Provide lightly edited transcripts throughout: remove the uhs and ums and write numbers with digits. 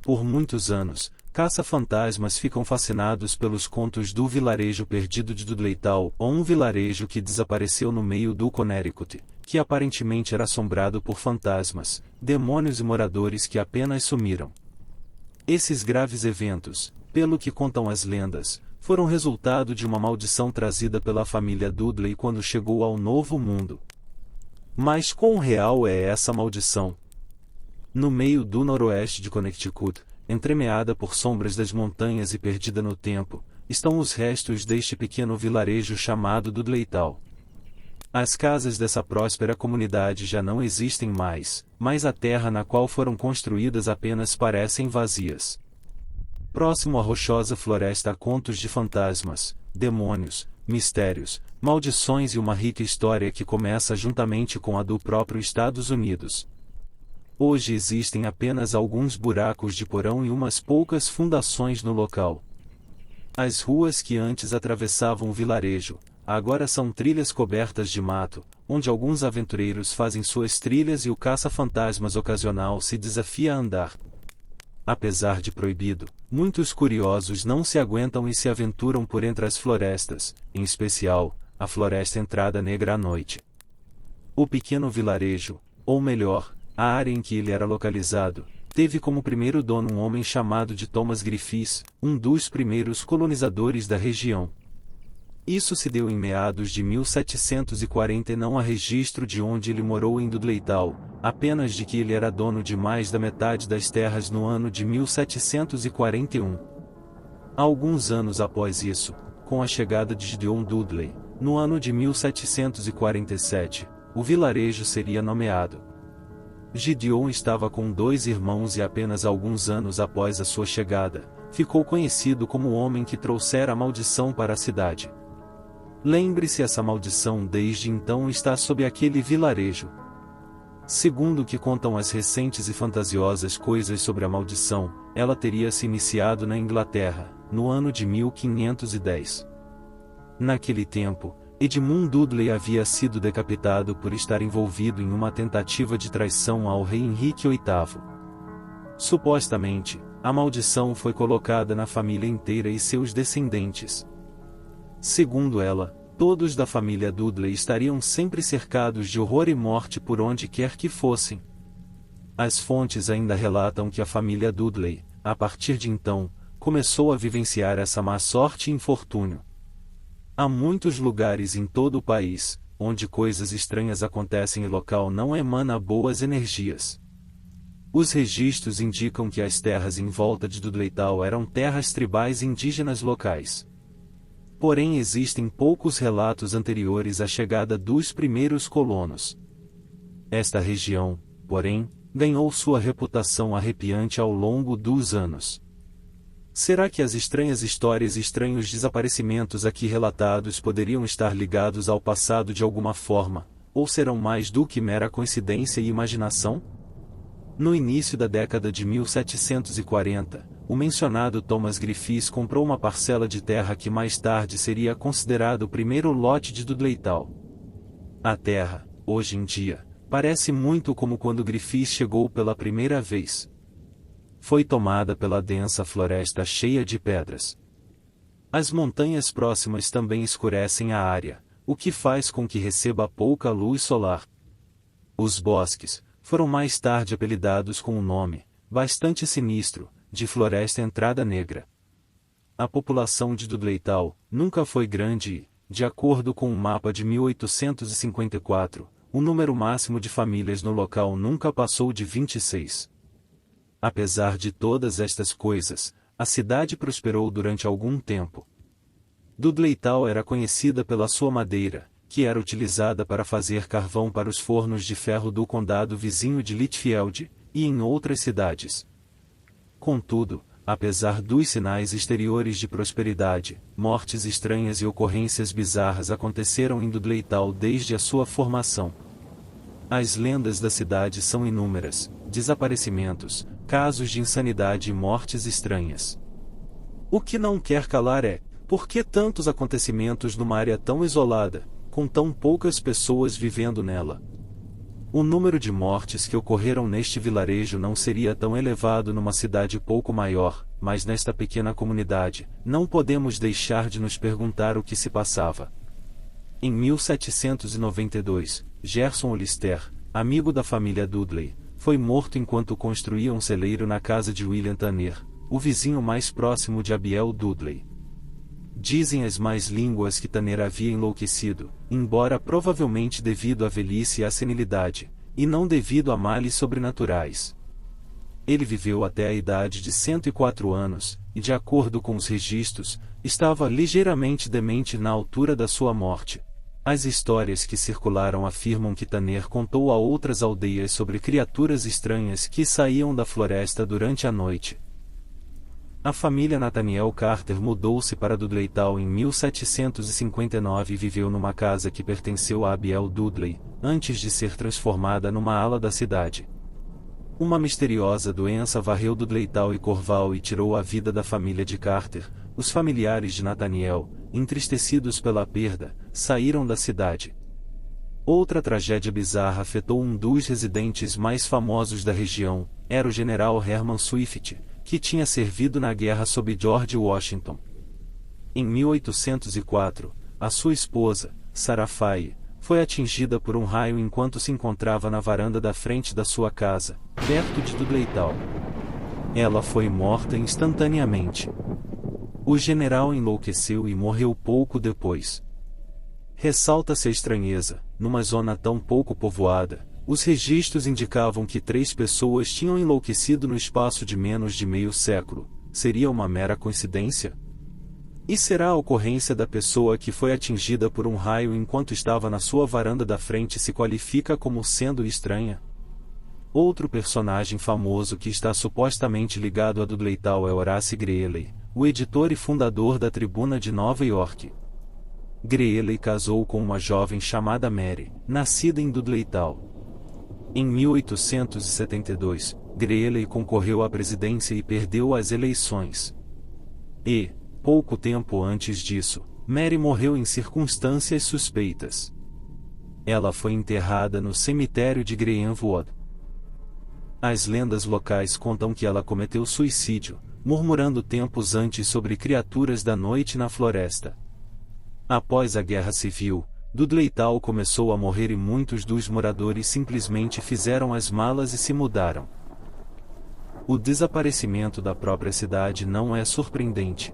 Por muitos anos, caça-fantasmas ficam fascinados pelos contos do vilarejo perdido de Dudleytown, ou um vilarejo que desapareceu no meio do Connecticut, que aparentemente era assombrado por fantasmas, demônios e moradores que apenas sumiram. Esses graves eventos, pelo que contam as lendas, foram resultado de uma maldição trazida pela família Dudley quando chegou ao Novo Mundo. Mas quão real é essa maldição? No meio do noroeste de Connecticut, entremeada por sombras das montanhas e perdida no tempo, estão os restos deste pequeno vilarejo chamado Dudleytown. As casas dessa próspera comunidade já não existem mais, mas a terra na qual foram construídas apenas parecem vazias. Próximo à rochosa floresta há contos de fantasmas, demônios, mistérios, maldições e uma rica história que começa juntamente com a do próprio Estados Unidos. Hoje existem apenas alguns buracos de porão e umas poucas fundações no local. As ruas que antes atravessavam o vilarejo, agora são trilhas cobertas de mato, onde alguns aventureiros fazem suas trilhas e o caça-fantasmas ocasional se desafia a andar. Apesar de proibido, muitos curiosos não se aguentam e se aventuram por entre as florestas, em especial, a Floresta Entrada Negra à noite. O pequeno vilarejo, ou melhor, a área em que ele era localizado, teve como primeiro dono um homem chamado de Thomas Griffiths, um dos primeiros colonizadores da região. Isso se deu em meados de 1740 e não há registro de onde ele morou em Dudleytown, apenas de que ele era dono de mais da metade das terras no ano de 1741. Alguns anos após isso, com a chegada de Gideon Dudley, no ano de 1747, o vilarejo seria nomeado. Gideon estava com 2 irmãos e apenas alguns anos após a sua chegada, ficou conhecido como o homem que trouxera a maldição para a cidade. Lembre-se, essa maldição desde então está sob aquele vilarejo. Segundo o que contam as recentes e fantasiosas coisas sobre a maldição, ela teria se iniciado na Inglaterra, no ano de 1510. Naquele tempo, Edmund Dudley havia sido decapitado por estar envolvido em uma tentativa de traição ao rei Henrique VIII. Supostamente, a maldição foi colocada na família inteira e seus descendentes. Segundo ela, todos da família Dudley estariam sempre cercados de horror e morte por onde quer que fossem. As fontes ainda relatam que a família Dudley, a partir de então, começou a vivenciar essa má sorte e infortúnio. Há muitos lugares em todo o país, onde coisas estranhas acontecem e o local não emana boas energias. Os registros indicam que as terras em volta de Dudleytown eram terras tribais indígenas locais. Porém existem poucos relatos anteriores à chegada dos primeiros colonos. Esta região, porém, ganhou sua reputação arrepiante ao longo dos anos. Será que as estranhas histórias e estranhos desaparecimentos aqui relatados poderiam estar ligados ao passado de alguma forma, ou serão mais do que mera coincidência e imaginação? No início da década de 1740, o mencionado Thomas Griffiths comprou uma parcela de terra que mais tarde seria considerado o primeiro lote de Dudleytown. A terra, hoje em dia, parece muito como quando Griffiths chegou pela primeira vez. Foi tomada pela densa floresta cheia de pedras. As montanhas próximas também escurecem a área, o que faz com que receba pouca luz solar. Os bosques foram mais tarde apelidados com um nome, bastante sinistro, de Floresta Entrada Negra. A população de Dudleytown nunca foi grande e, de acordo com um mapa de 1854, o número máximo de famílias no local nunca passou de 26. Apesar de todas estas coisas, a cidade prosperou durante algum tempo. Dudleytown era conhecida pela sua madeira, que era utilizada para fazer carvão para os fornos de ferro do condado vizinho de Litchfield, e em outras cidades. Contudo, apesar dos sinais exteriores de prosperidade, mortes estranhas e ocorrências bizarras aconteceram em Dudleytown desde a sua formação. As lendas da cidade são inúmeras: desaparecimentos, casos de insanidade e mortes estranhas. O que não quer calar é, por que tantos acontecimentos numa área tão isolada, com tão poucas pessoas vivendo nela? O número de mortes que ocorreram neste vilarejo não seria tão elevado numa cidade pouco maior, mas nesta pequena comunidade, não podemos deixar de nos perguntar o que se passava. Em 1792, Gerson Olister, amigo da família Dudley, foi morto enquanto construía um celeiro na casa de William Tanner, o vizinho mais próximo de Abiel Dudley. Dizem as más línguas que Tanner havia enlouquecido, embora provavelmente devido à velhice e à senilidade, e não devido a males sobrenaturais. Ele viveu até a idade de 104 anos, e de acordo com os registros, estava ligeiramente demente na altura da sua morte. As histórias que circularam afirmam que Tanner contou a outras aldeias sobre criaturas estranhas que saíam da floresta durante a noite. A família Nathaniel Carter mudou-se para Dudleytown em 1759 e viveu numa casa que pertenceu a Abiel Dudley, antes de ser transformada numa ala da cidade. Uma misteriosa doença varreu Dudleytown e Corval e tirou a vida da família de Carter. Os familiares de Nathaniel, entristecidos pela perda, saíram da cidade. Outra tragédia bizarra afetou um dos residentes mais famosos da região, era o general Herman Swift, que tinha servido na guerra sob George Washington. Em 1804, a sua esposa, Sarah Fye, foi atingida por um raio enquanto se encontrava na varanda da frente da sua casa, perto de Dudleytown. Ela foi morta instantaneamente. O general enlouqueceu e morreu pouco depois. Ressalta-se a estranheza, numa zona tão pouco povoada. Os registros indicavam que 3 pessoas tinham enlouquecido no espaço de menos de meio século. Seria uma mera coincidência? E será a ocorrência da pessoa que foi atingida por um raio enquanto estava na sua varanda da frente se qualifica como sendo estranha? Outro personagem famoso que está supostamente ligado a Dudleytown é Horace Greeley, o editor e fundador da Tribuna de Nova York. Greeley casou com uma jovem chamada Mary, nascida em Dudleytown. Em 1872, Greeley concorreu à presidência e perdeu as eleições. E, pouco tempo antes disso, Mary morreu em circunstâncias suspeitas. Ela foi enterrada no cemitério de Greenwood. As lendas locais contam que ela cometeu suicídio, murmurando tempos antes sobre criaturas da noite na floresta. Após a Guerra Civil, Dudleytown começou a morrer e muitos dos moradores simplesmente fizeram as malas e se mudaram. O desaparecimento da própria cidade não é surpreendente.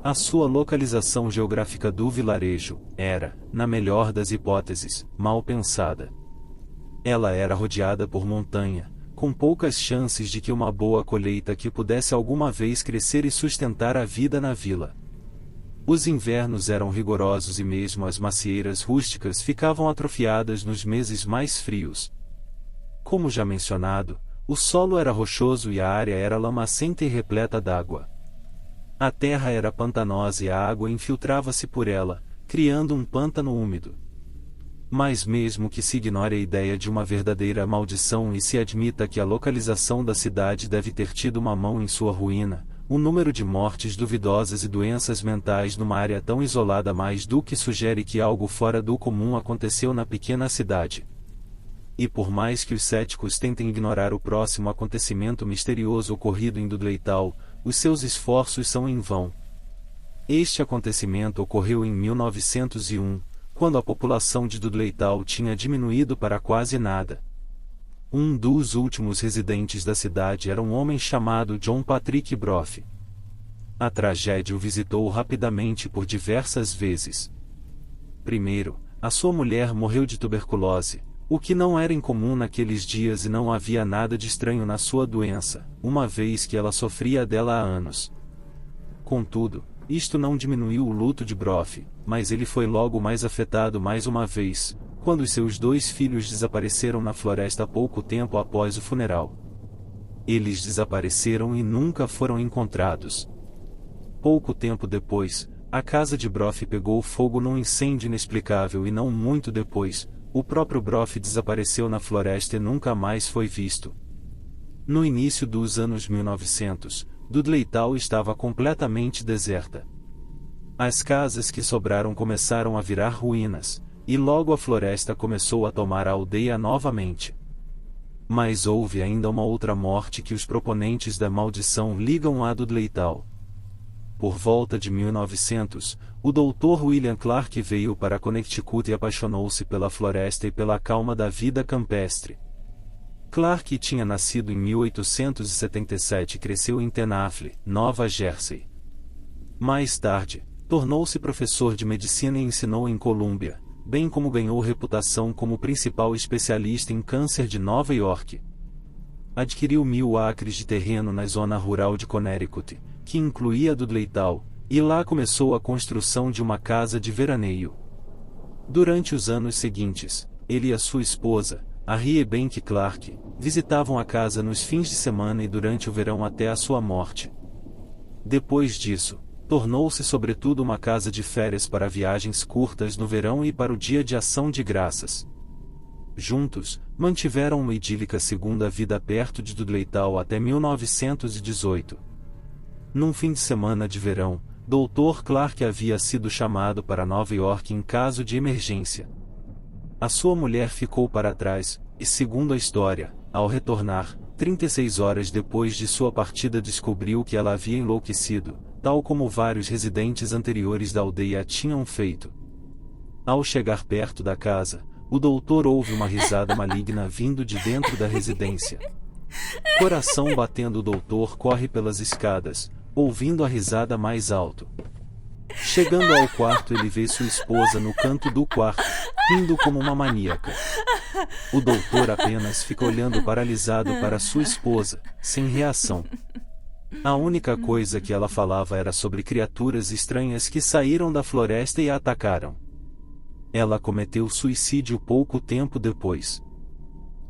A sua localização geográfica do vilarejo era, na melhor das hipóteses, mal pensada. Ela era rodeada por montanha, com poucas chances de que uma boa colheita que pudesse alguma vez crescer e sustentar a vida na vila. Os invernos eram rigorosos e mesmo as macieiras rústicas ficavam atrofiadas nos meses mais frios. Como já mencionado, o solo era rochoso e a área era lamacenta e repleta d'água. A terra era pantanosa e a água infiltrava-se por ela, criando um pântano úmido. Mas mesmo que se ignore a ideia de uma verdadeira maldição e se admita que a localização da cidade deve ter tido uma mão em sua ruína, o número de mortes duvidosas e doenças mentais numa área tão isolada mais do que sugere que algo fora do comum aconteceu na pequena cidade. E por mais que os céticos tentem ignorar o próximo acontecimento misterioso ocorrido em Dudleytown, os seus esforços são em vão. Este acontecimento ocorreu em 1901, quando a população de Dudleytown tinha diminuído para quase nada. Um dos últimos residentes da cidade era um homem chamado John Patrick Brough. A tragédia o visitou rapidamente por diversas vezes. Primeiro, a sua mulher morreu de tuberculose, o que não era incomum naqueles dias e não havia nada de estranho na sua doença, uma vez que ela sofria dela há anos. Contudo, isto não diminuiu o luto de Brough, mas ele foi logo mais afetado mais uma vez, quando seus 2 filhos desapareceram na floresta pouco tempo após o funeral. Eles desapareceram e nunca foram encontrados. Pouco tempo depois, a casa de Brough pegou fogo num incêndio inexplicável e não muito depois, o próprio Brough desapareceu na floresta e nunca mais foi visto. No início dos anos 1900, Dudleytown estava completamente deserta. As casas que sobraram começaram a virar ruínas, e logo a floresta começou a tomar a aldeia novamente. Mas houve ainda uma outra morte que os proponentes da maldição ligam a Dudley-Tal. Por volta de 1900, o Dr. William Clark veio para Connecticut e apaixonou-se pela floresta e pela calma da vida campestre. Clark tinha nascido em 1877 e cresceu em Tenafly, Nova Jersey. Mais tarde, tornou-se professor de medicina e ensinou em Columbia, bem como ganhou reputação como principal especialista em câncer de Nova York. Adquiriu 1.000 acres de terreno na zona rural de Connecticut, que incluía Dudley-Tal, e lá começou a construção de uma casa de veraneio. Durante os anos seguintes, ele e a sua esposa, a Rie Bank Clark, visitavam a casa nos fins de semana e durante o verão até a sua morte. Depois disso, tornou-se sobretudo uma casa de férias para viagens curtas no verão e para o Dia de Ação de Graças. Juntos, mantiveram uma idílica segunda vida perto de Dudley-Tal até 1918. Num fim de semana de verão, Dr. Clark havia sido chamado para Nova York em caso de emergência. A sua mulher ficou para trás, e segundo a história, ao retornar, 36 horas depois de sua partida descobriu que ela havia enlouquecido, tal como vários residentes anteriores da aldeia tinham feito. Ao chegar perto da casa, o doutor ouve uma risada maligna vindo de dentro da residência. Coração batendo, o doutor corre pelas escadas, ouvindo a risada mais alto. Chegando ao quarto, ele vê sua esposa no canto do quarto, rindo como uma maníaca. O doutor apenas fica olhando paralisado para sua esposa, sem reação. A única coisa que ela falava era sobre criaturas estranhas que saíram da floresta e a atacaram. Ela cometeu suicídio pouco tempo depois.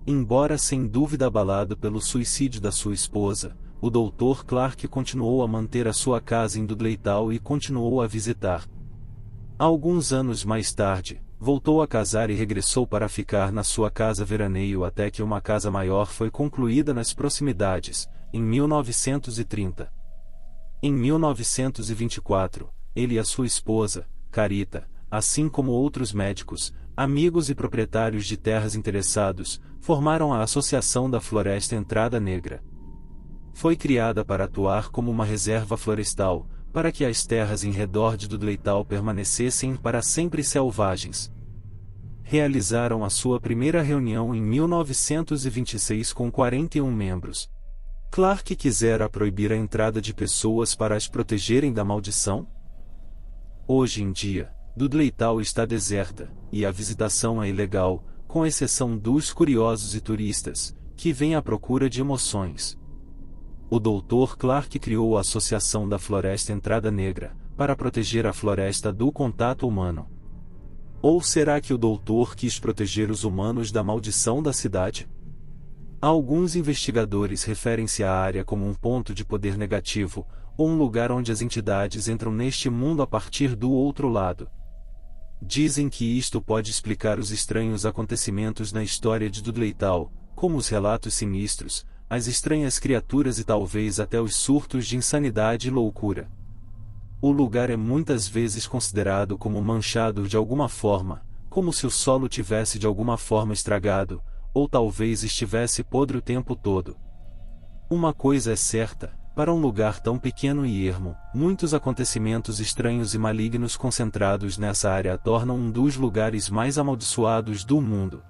Embora sem dúvida abalado pelo suicídio da sua esposa, o Dr. Clark continuou a manter a sua casa em Dudley-Tal e continuou a visitar. Alguns anos mais tarde, voltou a casar e regressou para ficar na sua casa veraneio até que uma casa maior foi concluída nas proximidades, em 1930. Em 1924, ele e a sua esposa, Carita, assim como outros médicos, amigos e proprietários de terras interessados, formaram a Associação da Floresta Entrada Negra. Foi criada para atuar como uma reserva florestal, para que as terras em redor de Dudley-Tal permanecessem para sempre selvagens. Realizaram a sua primeira reunião em 1926 com 41 membros. Clark quisera proibir a entrada de pessoas para as protegerem da maldição? Hoje em dia, Dudley-Tal está deserta, e a visitação é ilegal, com exceção dos curiosos e turistas, que vêm à procura de emoções. O Dr. Clark criou a Associação da Floresta Entrada Negra, para proteger a floresta do contato humano. Ou será que o doutor quis proteger os humanos da maldição da cidade? Alguns investigadores referem-se à área como um ponto de poder negativo, ou um lugar onde as entidades entram neste mundo a partir do outro lado. Dizem que isto pode explicar os estranhos acontecimentos na história de Dudley-Tal, como os relatos sinistros, as estranhas criaturas e talvez até os surtos de insanidade e loucura. O lugar é muitas vezes considerado como manchado de alguma forma, como se o solo tivesse de alguma forma estragado, ou talvez estivesse podre o tempo todo. Uma coisa é certa, para um lugar tão pequeno e ermo, muitos acontecimentos estranhos e malignos concentrados nessa área tornam um dos lugares mais amaldiçoados do mundo.